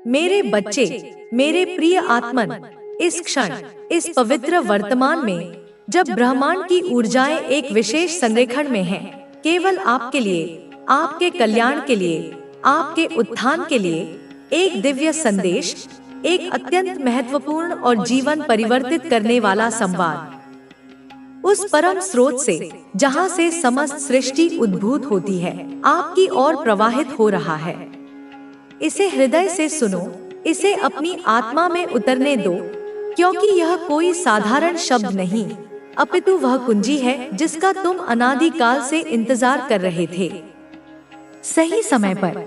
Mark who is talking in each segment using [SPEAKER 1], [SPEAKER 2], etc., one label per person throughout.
[SPEAKER 1] मेरे बच्चे, मेरे प्रिय आत्मन, इस क्षण, इस पवित्र वर्तमान में, जब ब्रह्मांड की ऊर्जाएं एक विशेष संरेखण में हैं, केवल आपके लिए, आपके कल्याण के लिए, आपके उत्थान के लिए, एक दिव्य संदेश, एक अत्यंत महत्वपूर्ण और जीवन परिवर्तित करने वाला संवाद, उस परम स्रोत से जहां से समस्त सृष्टि उद्भूत होती है, आपकी ओर प्रवाहित हो रहा है। इसे हृदय से सुनो, इसे अपनी आत्मा में उतरने दो, क्योंकि यह कोई साधारण शब्द नहीं, अपितु वह कुंजी है जिसका तुम अनादिकाल से इंतजार कर रहे थे। सही समय पर,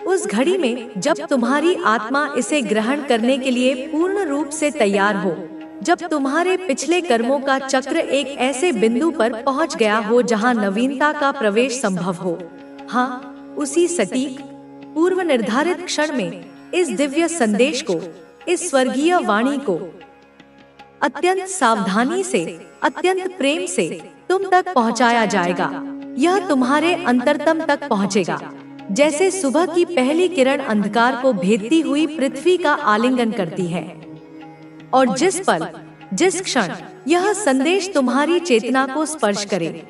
[SPEAKER 1] उस घड़ी में जब तुम्हारी आत्मा इसे ग्रहण करने के लिए पूर्ण रूप से तैयार हो, जब तुम्हारे पिछले कर्मों का चक्र एक ऐसे बिंदु पर पहुंच गया हो जहां नवीनता का प्रवेश संभव हो। हाँ, उसी सटीक पूर्व निर्धारित क्षण में इस दिव्य संदेश को, इस स्वर्गीय वाणी को अत्यंत सावधानी से, अत्यंत प्रेम से तुम तक पहुंचाया जाएगा। यह तुम्हारे अंतरतम तक पहुंचेगा, जैसे सुबह की पहली किरण अंधकार को भेदती हुई पृथ्वी का आलिंगन करती है। और जिस पल, जिस क्षण यह संदेश तुम्हारी चेतना को स्पर्श करे,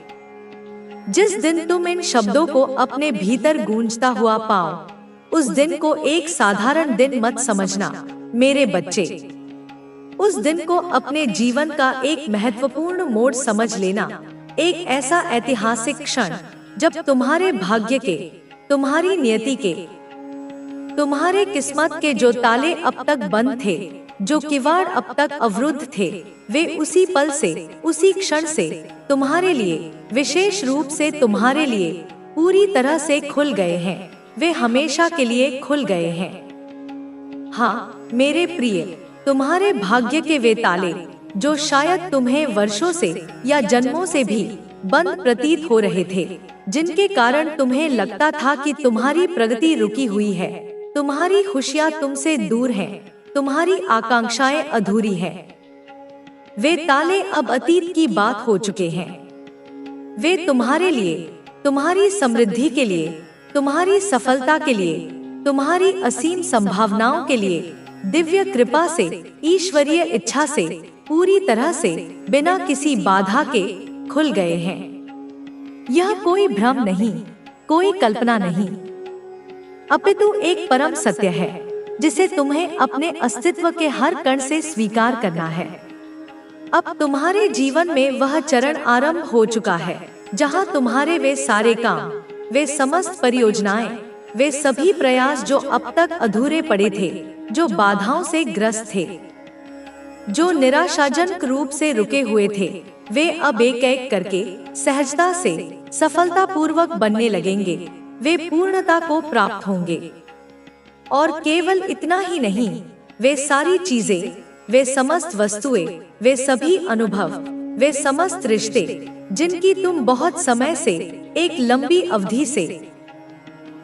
[SPEAKER 1] जिस दिन तुम इन शब्दों को अपने भीतर गूंजता हुआ पाओ, उस दिन को एक साधारण दिन मत समझना मेरे बच्चे। उस दिन को अपने जीवन का एक महत्वपूर्ण मोड़ समझ लेना, एक ऐसा ऐतिहासिक क्षण जब तुम्हारे भाग्य के, तुम्हारी नियति के, तुम्हारे किस्मत के जो ताले अब तक बंद थे, जो किवाड़ अब तक अवरुद्ध थे, वे उसी पल से, उसी क्षण से तुम्हारे लिए, विशेष रूप से तुम्हारे लिए पूरी तरह से खुल गए हैं। वे हमेशा के लिए खुल गए हैं। हाँ मेरे प्रिय, तुम्हारे भाग्य के वे ताले जो शायद तुम्हें वर्षों से या जन्मों से भी बंद प्रतीत हो रहे थे, जिनके कारण तुम्हें लगता था कि तुम्हारी प्रगति रुकी हुई है, तुम्हारी खुशियां तुमसे दूर हैं, तुम्हारी आकांक्षाएं अधूरी हैं, वे ताले अब अतीत की बात हो चुके हैं। वे तुम्हारे लिए, तुम्हारी समृद्धि के लिए, तुम्हारी सफलता के लिए, तुम्हारी असीम संभावनाओं के लिए, दिव्य कृपा से, ईश्वरीय इच्छा से, पूरी तरह से, बिना किसी बाधा के खुल गए हैं। यह कोई भ्रम नहीं, कोई कल्पना नहीं, अपितु एक परम सत्य है जिसे तुम्हें अपने अस्तित्व के हर कण से स्वीकार करना है। अब तुम्हारे जीवन में वह चरण आरंभ हो चुका है जहां तुम्हारे वे सारे काम, वे समस्त परियोजनाएं, वे सभी प्रयास जो अब तक अधूरे पड़े थे, जो बाधाओं से ग्रस्त थे, जो निराशाजनक रूप से रुके हुए थे, वे अब एक एक करके सहजता से, सफलतापूर्वक बनने लगेंगे। वे पूर्णता को प्राप्त होंगे। और केवल इतना ही नहीं, वे सारी चीजें, वे समस्त वस्तुएं, वे सभी अनुभव, वे समस्त रिश्ते जिनकी तुम बहुत समय से, एक लंबी अवधि से,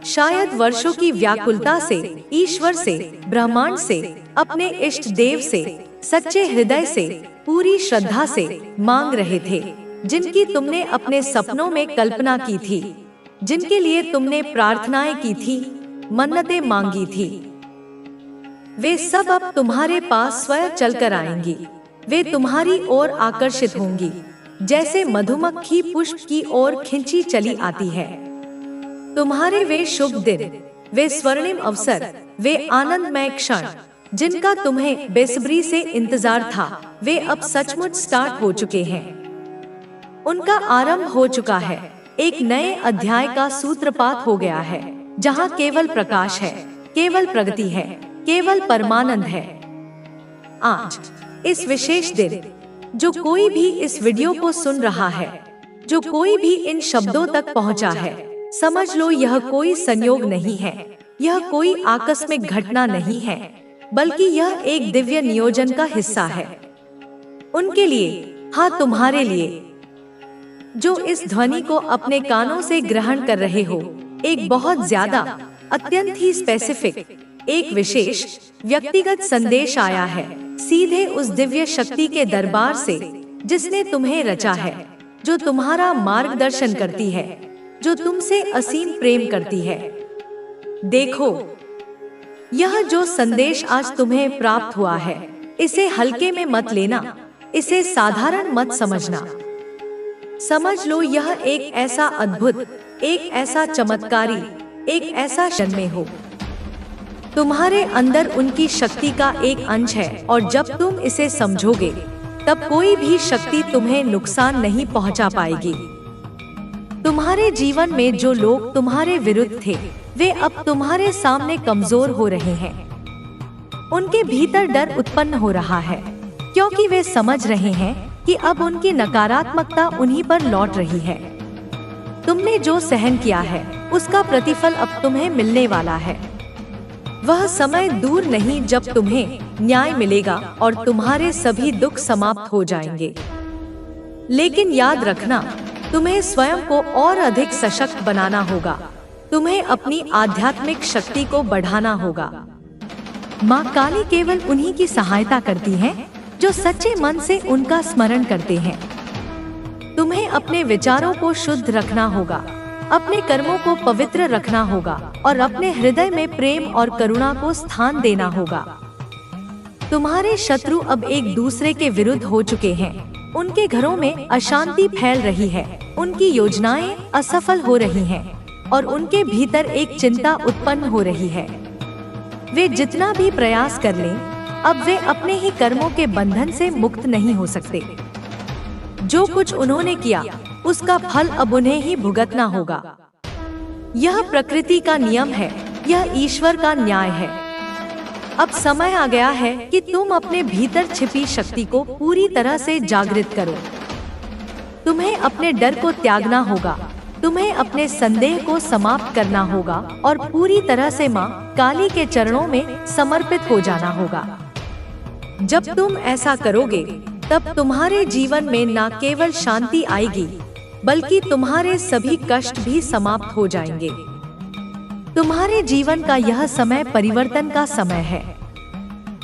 [SPEAKER 1] शायद वर्षों की व्याकुलता से, ईश्वर से, ब्रह्मांड से, अपने इष्ट देव से, सच्चे हृदय से, पूरी श्रद्धा से मांग रहे थे, जिनकी तुमने अपने सपनों में कल्पना की थी, जिनके लिए तुमने प्रार्थनाएं की थी, मन्नतें मांगी थी, वे सब अब तुम्हारे पास स्वयं चलकर आएंगी। वे तुम्हारी ओर आकर्षित होंगी, जैसे मधुमक्खी पुष्प की ओर खिंची चली आती है। तुम्हारे वे शुभ दिन, वे स्वर्णिम अवसर, वे आनंदमय क्षण जिनका तुम्हें बेसब्री से इंतजार था, वे अब सचमुच स्टार्ट हो चुके हैं। उनका आरंभ हो चुका है। एक नए अध्याय का सूत्रपात हो गया है, जहां केवल प्रकाश है, केवल प्रगति है, केवल परमानंद है। आज इस विशेष दिन, जो कोई भी इस वीडियो को सुन रहा है, जो कोई भी इन शब्दों तक पहुंचा है, समझ लो यह कोई संयोग नहीं है, यह कोई आकस्मिक घटना नहीं है, बल्कि यह एक दिव्य नियोजन का हिस्सा है। उनके लिए, हाँ तुम्हारे लिए, जो इस ध्वनि को अपने कानों से ग्रहण कर रहे हो, एक बहुत ज्यादा, अत्यंत ही स्पेसिफिक, एक विशेष व्यक्तिगत संदेश आया है, सीधे उस दिव्य शक्ति के दरबार से जिसने तुम्हें रचा है, जो तुम्हारा मार्गदर्शन करती है, जो तुमसे असीम प्रेम करती है। देखो, यह जो संदेश आज तुम्हें प्राप्त हुआ है, इसे हल्के में मत लेना, इसे साधारण मत समझना। समझ लो यह एक ऐसा अद्भुत, एक ऐसा चमत्कारी, एक ऐसा क्षण में हो। तुम्हारे अंदर उनकी शक्ति का एक अंश है और जब तुम इसे समझोगे तब कोई भी शक्ति तुम्हें नुकसान नहीं पहुंचा पाएगी। तुम्हारे जीवन में जो लोग तुम्हारे विरुद्ध थे, वे अब तुम्हारे सामने कमजोर हो रहे हैं। उनके भीतर डर उत्पन्न हो रहा है, क्योंकि वे समझ रहे हैं कि अब उनकी नकारात्मकता उन्हीं पर लौट रही है। तुमने जो सहन किया है, उसका प्रतिफल अब तुम्हें मिलने वाला है। वह समय दूर नहीं जब तुम्हें न्याय मिलेगा और तुम्हारे सभी दुख समाप्त हो जाएंगे। लेकिन याद रखना, तुम्हें स्वयं को और अधिक सशक्त बनाना होगा। तुम्हें अपनी आध्यात्मिक शक्ति को बढ़ाना होगा। माँ काली केवल उन्हीं की सहायता करती है जो सच्चे मन से उनका स्मरण करते हैं। तुम्हें अपने विचारों को शुद्ध रखना होगा, अपने कर्मों को पवित्र रखना होगा और अपने हृदय में प्रेम और करुणा को स्थान देना होगा। तुम्हारे शत्रु अब एक दूसरे के विरुद्ध हो चुके हैं। उनके घरों में अशांति फैल रही है, उनकी योजनाएं असफल हो रही हैं और उनके भीतर एक चिंता उत्पन्न हो रही है। वे जितना भी प्रयास कर लें, अब वे अपने ही कर्मों के बंधन से मुक्त नहीं हो सकते। जो कुछ उन्होंने किया, उसका फल अब उन्हें ही भुगतना होगा। यह प्रकृति का नियम है, यह ईश्वर का न्याय है। अब समय आ गया है कि तुम अपने भीतर छिपी शक्ति को पूरी तरह से जागृत करो। तुम्हें अपने डर को त्यागना होगा, तुम्हें अपने संदेह को समाप्त करना होगा और पूरी तरह से माँ काली के चरणों में समर्पित हो जाना होगा। जब तुम ऐसा करोगे, तब तुम्हारे जीवन में न केवल शांति आएगी, बल्कि तुम्हारे सभी कष्ट भी समाप्त हो जाएंगे। तुम्हारे जीवन का यह समय परिवर्तन का समय है।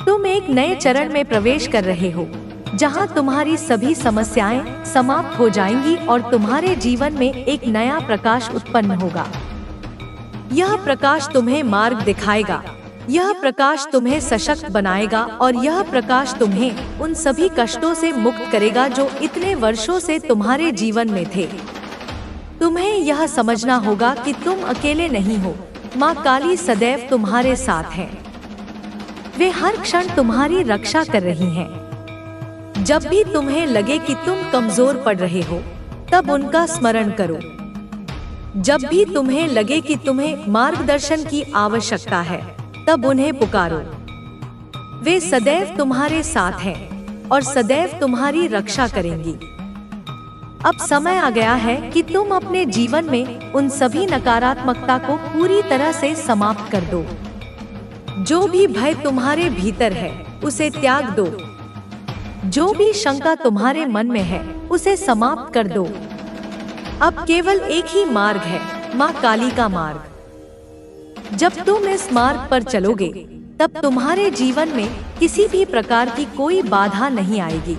[SPEAKER 1] तुम एक नए चरण में प्रवेश कर रहे हो, जहां तुम्हारी सभी समस्याएं समाप्त हो जाएंगी और तुम्हारे जीवन में एक नया प्रकाश उत्पन्न होगा। यह प्रकाश तुम्हें मार्ग दिखाएगा, यह प्रकाश तुम्हें सशक्त बनाएगा और यह प्रकाश तुम्हें उन सभी कष्टों से मुक्त करेगा जो इतने वर्षों से तुम्हारे जीवन में थे। तुम्हें यह समझना होगा कि तुम अकेले नहीं हो। माँ काली सदैव तुम्हारे साथ है। वे हर क्षण तुम्हारी रक्षा कर रही हैं। जब भी तुम्हें लगे कि तुम कमजोर पड़ रहे हो, तब उनका स्मरण करो। जब भी तुम्हें लगे कि तुम्हें मार्गदर्शन की आवश्यकता है, तब उन्हें पुकारो। वे सदैव तुम्हारे साथ हैं और सदैव तुम्हारी रक्षा करेंगी। अब समय आ गया है कि तुम अपने जीवन में उन सभी नकारात्मकता को पूरी तरह से समाप्त कर दो। जो भी भय तुम्हारे भीतर है, उसे त्याग दो। जो भी शंका तुम्हारे मन में है, उसे समाप्त कर दो। अब केवल एक ही मार्ग है, माँ काली का मार्ग। जब तुम इस मार्ग पर चलोगे, तब तुम्हारे जीवन में किसी भी प्रकार की कोई बाधा नहीं आएगी।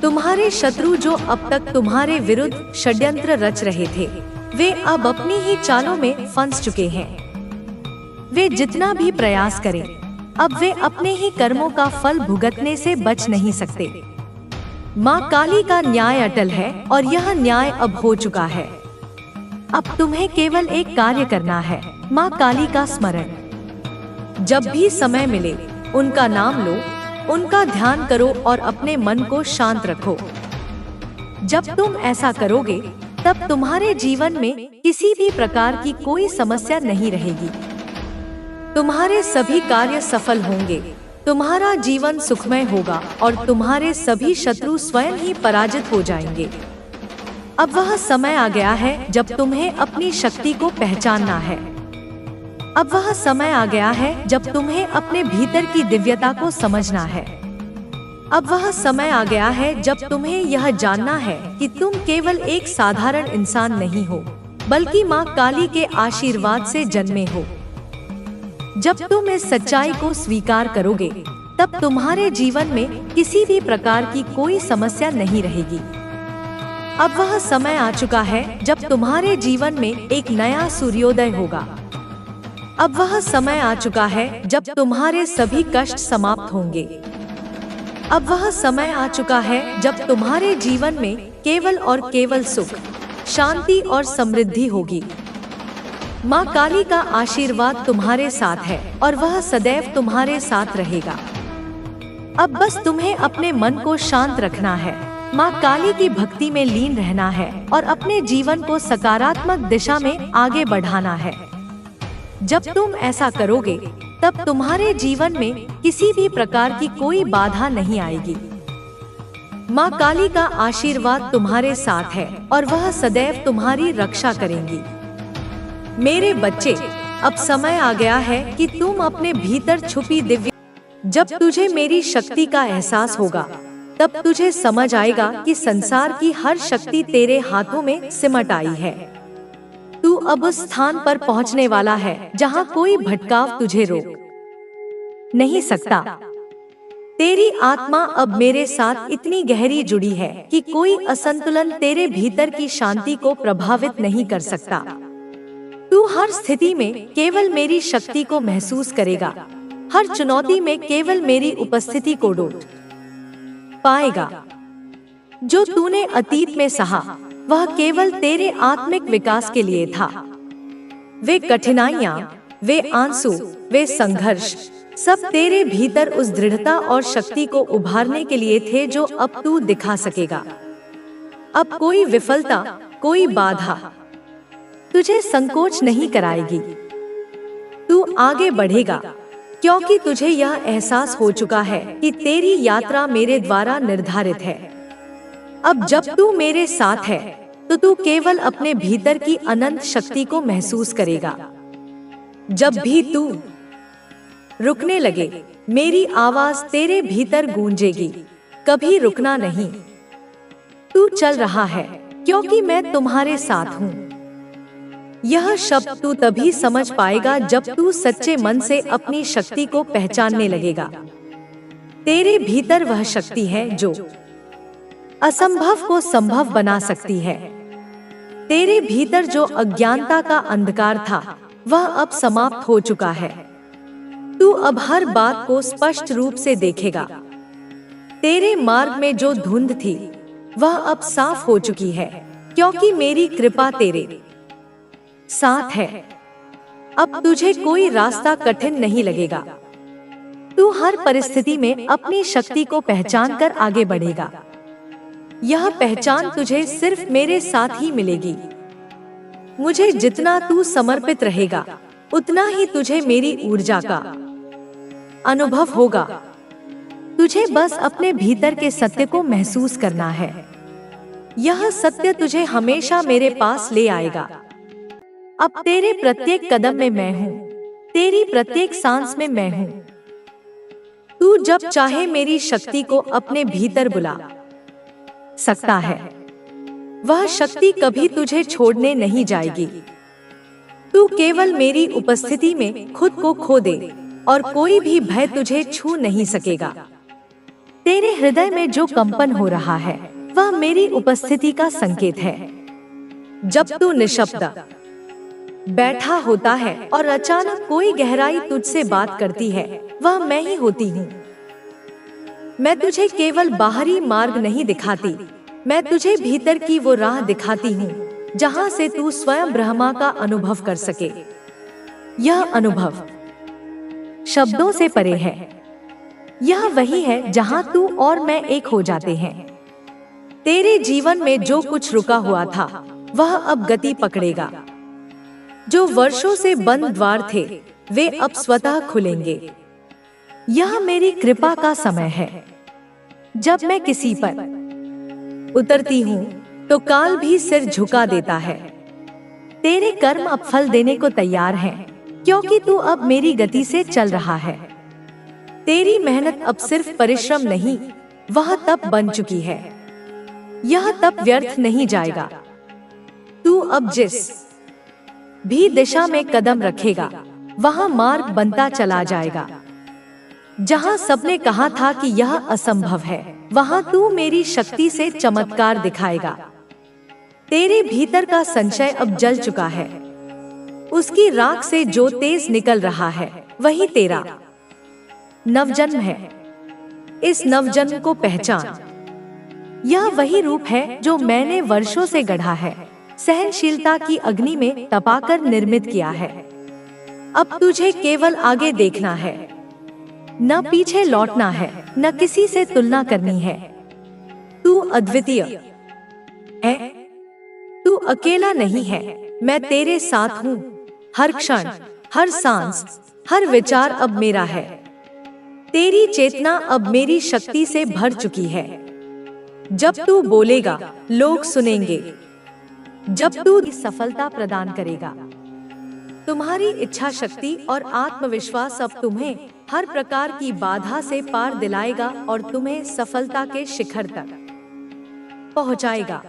[SPEAKER 1] तुम्हारे शत्रु जो अब तक तुम्हारे विरुद्ध षड्यंत्र रच रहे थे, वे अब अपनी ही चालों में फंस चुके हैं। वे जितना भी प्रयास करें, अब वे अपने ही कर्मों का फल भुगतने से बच नहीं सकते। माँ काली का न्याय अटल है और यह न्याय अब हो चुका है। अब तुम्हें केवल एक कार्य करना है, माँ काली का स्मरण। जब भी समय मिले, उनका नाम लो, उनका ध्यान करो और अपने मन को शांत रखो। जब तुम ऐसा करोगे, तब तुम्हारे जीवन में किसी भी प्रकार की कोई समस्या नहीं रहेगी। तुम्हारे सभी कार्य सफल होंगे, तुम्हारा जीवन सुखमय होगा और तुम्हारे सभी शत्रु स्वयं ही पराजित हो जाएंगे। अब वह समय आ गया है जब तुम्हें अपनी शक्ति को पहचानना है। अब वह समय आ गया है जब तुम्हें अपने भीतर की दिव्यता को समझना है। अब वह समय आ गया है जब तुम्हें यह जानना है कि तुम केवल एक साधारण इंसान नहीं हो, बल्कि माँ काली के आशीर्वाद से जन्मे हो। जब तुम इस सच्चाई को स्वीकार करोगे, तब तुम्हारे जीवन में किसी भी प्रकार की कोई समस्या नहीं रहेगी। अब वह समय आ चुका है जब तुम्हारे जीवन में एक नया सूर्योदय होगा। अब वह समय आ चुका है जब तुम्हारे सभी कष्ट समाप्त होंगे। अब वह समय आ चुका है जब तुम्हारे जीवन में केवल और केवल सुख, शांति और समृद्धि होगी। माँ काली का आशीर्वाद तुम्हारे साथ है और वह सदैव तुम्हारे साथ रहेगा। अब बस तुम्हें अपने मन को शांत रखना है, माँ काली की भक्ति में लीन रहना है और अपने जीवन को सकारात्मक दिशा में आगे बढ़ाना है। जब तुम ऐसा करोगे तब तुम्हारे जीवन में किसी भी प्रकार की कोई बाधा नहीं आएगी। माँ काली का आशीर्वाद तुम्हारे साथ है और वह सदैव तुम्हारी रक्षा करेंगी। मेरे बच्चे, अब समय आ गया है कि तुम अपने भीतर छुपी दिव्य। जब तुझे मेरी शक्ति का एहसास होगा तब तुझे समझ आएगा कि संसार की हर शक्ति तेरे हाथों में सिमट आई है। तू अब उस स्थान पर पहुंचने वाला है जहां कोई भटकाव तुझे रोक नहीं सकता। तेरी आत्मा अब मेरे साथ इतनी गहरी जुड़ी है कि कोई असंतुलन तेरे भीतर की शांति को प्रभावित नहीं कर सकता। तू हर स्थिति में केवल मेरी शक्ति को महसूस करेगा, हर चुनौती में केवल मेरी उपस्थिति को डोट पाएगा। जो तूने अतीत में सहा वह केवल तेरे आत्मिक विकास के लिए था। वे कठिनाइयाँ, वे आंसू, वे संघर्ष सब तेरे भीतर उस दृढ़ता और शक्ति को उभारने के लिए थे जो अब तू दिखा सकेगा। अब कोई विफलता, कोई बाधा तुझे संकोच नहीं कराएगी। तू आगे बढ़ेगा क्योंकि तुझे यह एहसास हो चुका है कि तेरी यात्रा मेरे द्वारा निर्धारित है। अब जब तू मेरे साथ है तो तू केवल अपने भीतर की अनंत शक्ति को महसूस करेगा। जब भी तू रुकने लगे, मेरी आवाज तेरे भीतर गूंजेगी, कभी रुकना नहीं। तू चल रहा है क्योंकि मैं तुम्हारे साथ हूँ। यह शब्द तू तभी समझ पाएगा जब तू सच्चे मन से अपनी शक्ति को पहचानने लगेगा। तेरे भीतर वह शक्ति है जो असंभव को संभव बना सकती है। तेरे भीतर जो अज्ञानता का अंधकार था वह अब समाप्त हो चुका है। तू अब हर बात को स्पष्ट रूप से देखेगा। तेरे मार्ग में जो धुंध थी वह अब साफ हो चुकी है क्योंकि मेरी कृपा तेरे साथ है। अब तुझे कोई रास्ता कठिन नहीं लगेगा। तू हर परिस्थिति में अपनी शक्ति को पहचान कर आगे बढ़ेगा। यह पहचान तुझे सिर्फ मेरे साथ ही मिलेगी। मुझे जितना तू समर्पित रहेगा उतना ही तुझे मेरी ऊर्जा का अनुभव होगा। तुझे बस अपने भीतर के सत्य को महसूस करना है। यह सत्य तुझे हमेशा मेरे पास ले आएगा। अब तेरे प्रत्येक कदम में मैं हूँ, तेरी प्रत्येक सांस में मैं हूँ। तू जब चाहे मेरी शक्ति को अपने भीतर बुला सकता है। वह शक्ति कभी तुझे छोड़ने नहीं जाएगी। तू केवल मेरी उपस्थिति में खुद को खो दे और कोई भी भय तुझे छू नहीं सकेगा। तेरे हृदय में जो कंपन हो रहा है वह मेरी उपस्थिति का संकेत है। जब तू निशब्द बैठा होता है और अचानक कोई गहराई तुझसे बात करती है, वह मैं ही होती हूँ। मैं तुझे केवल बाहरी मार्ग नहीं दिखाती, मैं तुझे भीतर की वो राह दिखाती हूँ जहाँ से तू स्वयं ब्रह्मा का अनुभव कर सके। यह अनुभव शब्दों से परे है। यह वही है जहाँ तू और मैं एक हो जाते हैं। तेरे जीवन में जो कुछ रुका हुआ था वह अब गति पकड़ेगा। जो वर्षों से बंद द्वार थे वे अब स्वतः खुलेंगे। यह मेरी कृपा का समय है। जब मैं किसी पर उतरती हूँ तो काल भी सिर झुका देता है। तेरे कर्म अब फल देने को तैयार हैं, क्योंकि तू अब मेरी गति से चल रहा है। तेरी मेहनत अब सिर्फ परिश्रम नहीं, वह तप बन चुकी है। यह तप व्यर्थ नहीं जाएगा। तू अब जिस भी दिशा में कदम रखेगा वहां मार्ग बनता चला जाएगा। जहां सबने कहा था कि यह असंभव है, वहां तू मेरी शक्ति से चमत्कार दिखाएगा। तेरे भीतर का संशय अब जल चुका है। उसकी राख से जो तेज निकल रहा है वही तेरा नवजन्म है। इस नवजन्म को पहचान। यह वही रूप है जो मैंने वर्षों से गढ़ा है, सहनशीलता की अग्नि में तपाकर निर्मित किया है। अब तुझे केवल आगे देखना है, न पीछे लौटना है, न किसी से तुलना करनी है। तू अद्वितीय है, तू अकेला नहीं है। मैं तेरे साथ हूँ। हर क्षण, हर सांस, हर विचार अब मेरा है। तेरी चेतना अब मेरी शक्ति से भर चुकी है। जब तू बोलेगा लोग सुनेंगे, जब तू सफलता प्रदान करेगा। तुम्हारी इच्छा शक्ति और आत्मविश्वास अब तुम्हें हर प्रकार की बाधा से पार दिलाएगा और तुम्हें सफलता के शिखर तक पहुंचाएगा।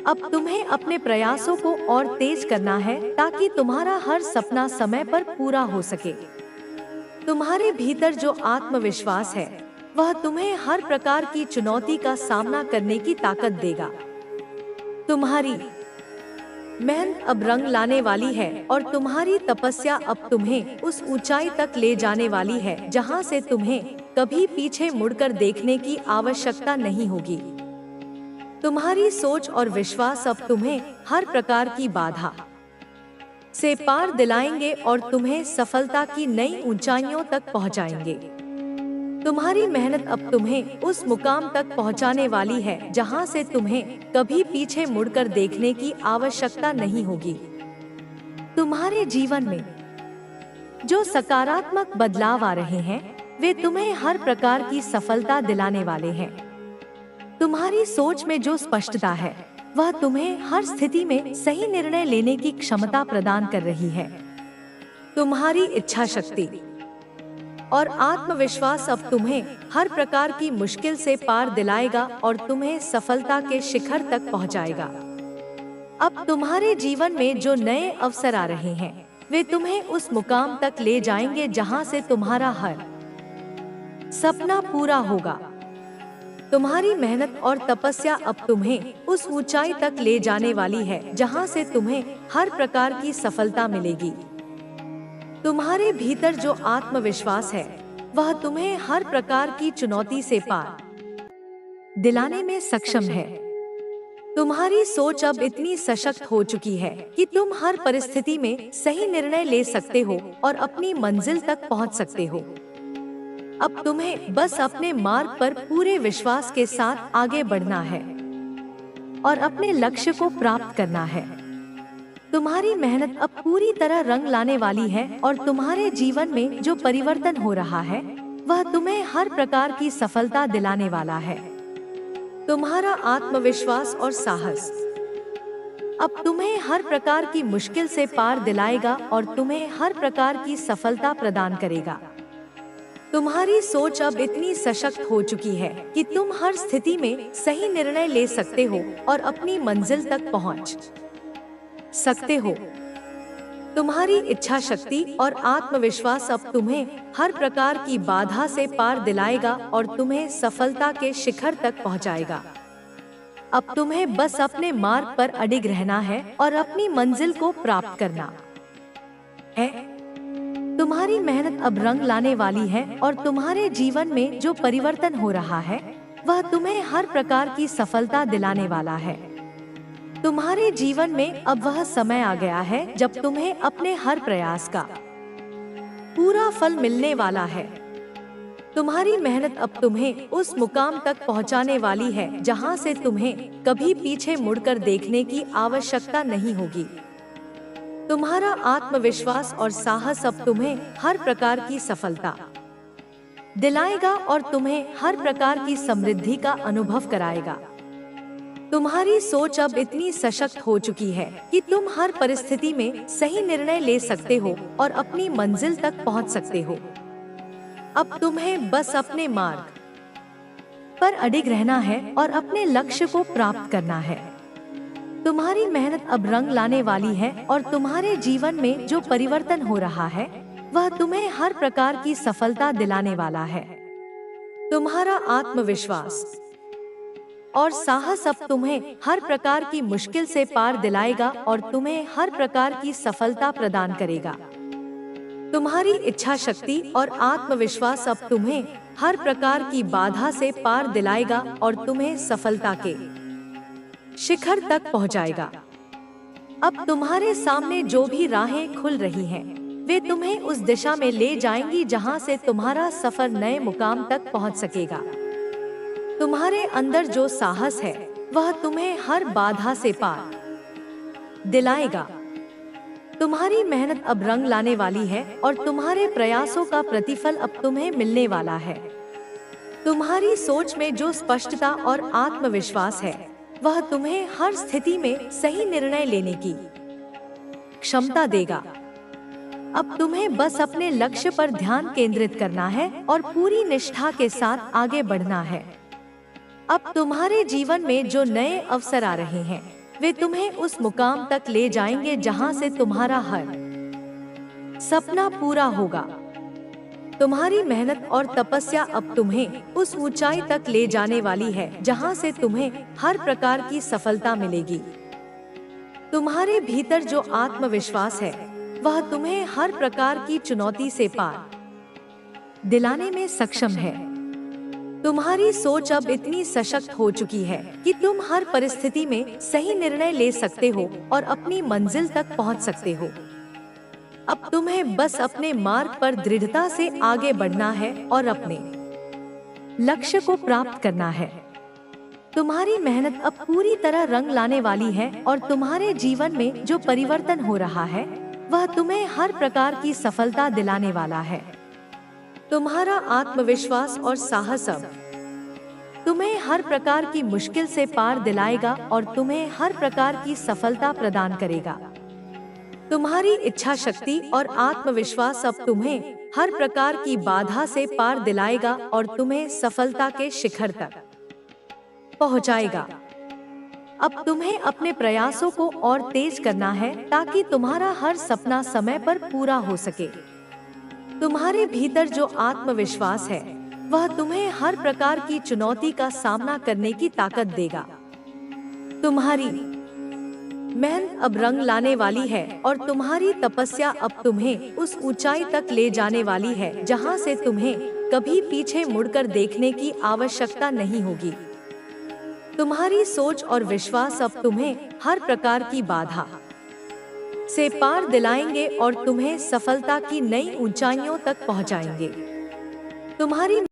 [SPEAKER 1] अब तुम्हें अपने प्रयासों को और तेज करना है ताकि तुम्हारा हर सपना समय पर पूरा हो सके। तुम्हारे भीतर जो आत्मविश्वास है वह तुम्हें हर प्रकार की चुनौती का सामना करने की ताकत देगा। तुम्हारी मेहनत अब रंग लाने वाली है और तुम्हारी तपस्या अब तुम्हें उस ऊंचाई तक ले जाने वाली है जहां से तुम्हें कभी पीछे मुड़कर देखने की आवश्यकता नहीं होगी। तुम्हारी सोच और विश्वास अब तुम्हें हर प्रकार की बाधा से पार दिलाएंगे और तुम्हें सफलता की नई ऊंचाइयों तक पहुंचाएंगे। तुम्हारी मेहनत अब तुम्हें उस मुकाम तक पहुंचाने वाली है जहां से तुम्हें कभी पीछे मुड़कर देखने की आवश्यकता नहीं होगी। तुम्हारे जीवन में जो सकारात्मक बदलाव आ रहे हैं वे तुम्हें हर प्रकार की सफलता दिलाने वाले हैं। तुम्हारी सोच में जो स्पष्टता है वह तुम्हें हर स्थिति में सही निर्णय लेने की क्षमता प्रदान कर रही है। तुम्हारी इच्छा शक्ति और आत्मविश्वास अब तुम्हें हर प्रकार की मुश्किल से पार दिलाएगा और तुम्हें सफलता के शिखर तक पहुंचाएगा। अब तुम्हारे जीवन में जो नए अवसर आ रहे हैं वे तुम्हें उस मुकाम तक ले जाएंगे जहां से तुम्हारा हर सपना पूरा होगा। तुम्हारी मेहनत और तपस्या अब तुम्हें उस ऊंचाई तक ले जाने वाली है जहां से तुम्हें हर प्रकार की सफलता मिलेगी। तुम्हारे भीतर जो आत्मविश्वास है वह तुम्हें हर प्रकार की चुनौती से पार दिलाने में सक्षम है। तुम्हारी सोच अब इतनी सशक्त हो चुकी है कि तुम हर परिस्थिति में सही निर्णय ले सकते हो और अपनी मंजिल तक पहुंच सकते हो। अब तुम्हें बस अपने मार्ग पर पूरे विश्वास के साथ आगे बढ़ना है और अपने लक्ष्य को प्राप्त करना है। तुम्हारी मेहनत अब पूरी तरह रंग लाने वाली है और तुम्हारे जीवन में जो परिवर्तन हो रहा है वह तुम्हें हर प्रकार की सफलता दिलाने वाला है। तुम्हारा आत्मविश्वास और साहस अब तुम्हें हर प्रकार की मुश्किल से पार दिलाएगा और तुम्हें हर प्रकार की सफलता प्रदान करेगा। तुम्हारी सोच अब इतनी सशक्त हो चुकी है कि तुम हर स्थिति में सही निर्णय ले सकते हो और अपनी मंजिल तक पहुंच सकते हो। तुम्हारी इच्छा शक्ति और आत्मविश्वास अब तुम्हें हर प्रकार की बाधा से पार दिलाएगा और तुम्हें सफलता के शिखर तक पहुंचाएगा। अब तुम्हें बस अपने मार्ग पर अडिग रहना है और अपनी मंजिल को प्राप्त करना है। तुम्हारी मेहनत अब रंग लाने वाली है और तुम्हारे जीवन में जो परिवर्तन हो रहा है वह तुम्हें हर प्रकार की सफलता दिलाने वाला है। तुम्हारे जीवन में अब वह समय आ गया है जब तुम्हें अपने हर प्रयास का पूरा फल मिलने वाला है। तुम्हारी मेहनत अब तुम्हें उस मुकाम तक पहुंचाने वाली है जहां से तुम्हें कभी पीछे मुड़कर देखने की आवश्यकता नहीं होगी। तुम्हारा आत्मविश्वास और साहस अब तुम्हें हर प्रकार की सफलता दिलाएगा और तुम्हें हर प्रकार की समृद्धि का अनुभव कराएगा। तुम्हारी सोच अब इतनी सशक्त हो चुकी है कि तुम हर परिस्थिति में सही निर्णय ले सकते हो और अपनी मंजिल तक पहुंच सकते हो। अब तुम्हें बस अपने मार्ग पर अडिग रहना है और अपने लक्ष्य को प्राप्त करना है। तुम्हारी मेहनत अब रंग लाने वाली है और तुम्हारे जीवन में जो परिवर्तन हो रहा है वह तुम्हें हर प्रकार की सफलता दिलाने वाला है। तुम्हारा आत्मविश्वास और साहस अब तुम्हें हर प्रकार की मुश्किल से पार दिलाएगा और तुम्हें हर प्रकार की सफलता प्रदान करेगा। तुम्हारी इच्छा शक्ति और आत्मविश्वास अब तुम्हें हर प्रकार की बाधा से पार दिलाएगा और तुम्हें सफलता के शिखर तक पहुंचाएगा। अब तुम्हारे सामने जो भी राहें खुल रही हैं, वे तुम्हें उस दिशा में ले जाएंगी जहां से तुम्हारा सफर नए मुकाम तक पहुंच सकेगा। तुम्हारे अंदर जो साहस है वह तुम्हें हर बाधा से पार दिलाएगा। तुम्हारी मेहनत अब रंग लाने वाली है और तुम्हारे प्रयासों का प्रतिफल अब तुम्हें मिलने वाला है। तुम्हारी सोच में जो स्पष्टता और आत्मविश्वास है वह तुम्हें हर स्थिति में सही निर्णय लेने की क्षमता देगा। अब तुम्हें बस अपने लक्ष्य पर ध्यान केंद्रित करना है और पूरी निष्ठा के साथ आगे बढ़ना है। अब तुम्हारे जीवन में जो नए अवसर आ रहे हैं वे तुम्हें उस मुकाम तक ले जाएंगे जहां से तुम्हारा हर सपना पूरा होगा। तुम्हारी मेहनत और तपस्या अब तुम्हें उस ऊंचाई तक ले जाने वाली है जहां से तुम्हें हर प्रकार की सफलता मिलेगी। तुम्हारे भीतर जो आत्मविश्वास है वह तुम्हें हर प्रकार की चुनौती से पार दिलाने में सक्षम है। तुम्हारी सोच अब इतनी सशक्त हो चुकी है कि तुम हर परिस्थिति में सही निर्णय ले सकते हो और अपनी मंजिल तक पहुंच सकते हो। अब तुम्हें बस अपने मार्ग पर दृढ़ता से आगे बढ़ना है और अपने लक्ष्य को प्राप्त करना है। तुम्हारी मेहनत अब पूरी तरह रंग लाने वाली है और तुम्हारे जीवन में जो परिवर्तन हो रहा है वह तुम्हें हर प्रकार की सफलता दिलाने वाला है। तुम्हारा आत्मविश्वास और साहस अब तुम्हें हर प्रकार की मुश्किल से पार दिलाएगा और तुम्हें हर प्रकार की सफलता प्रदान करेगा। तुम्हारी इच्छा शक्ति और आत्मविश्वास अब तुम्हें हर प्रकार की बाधा से पार दिलाएगा और तुम्हें सफलता के शिखर तक पहुंचाएगा। अब तुम्हें अपने प्रयासों को और तेज करना है ताकि तुम्हारा हर सपना समय पर पूरा हो सके। तुम्हारे भीतर जो आत्मविश्वास है वह तुम्हें हर प्रकार की चुनौती का सामना करने की ताकत देगा। तुम्हारी मेहनत अब रंग लाने वाली है और तुम्हारी तपस्या अब तुम्हें उस ऊंचाई तक ले जाने वाली है जहां से तुम्हें कभी पीछे मुड़कर देखने की आवश्यकता नहीं होगी। तुम्हारी सोच और विश्वास अब तुम्हें हर प्रकार की बाधा से पार दिलाएंगे और तुम्हें सफलता की नई ऊंचाइयों तक पहुंचाएंगे। तुम्हारी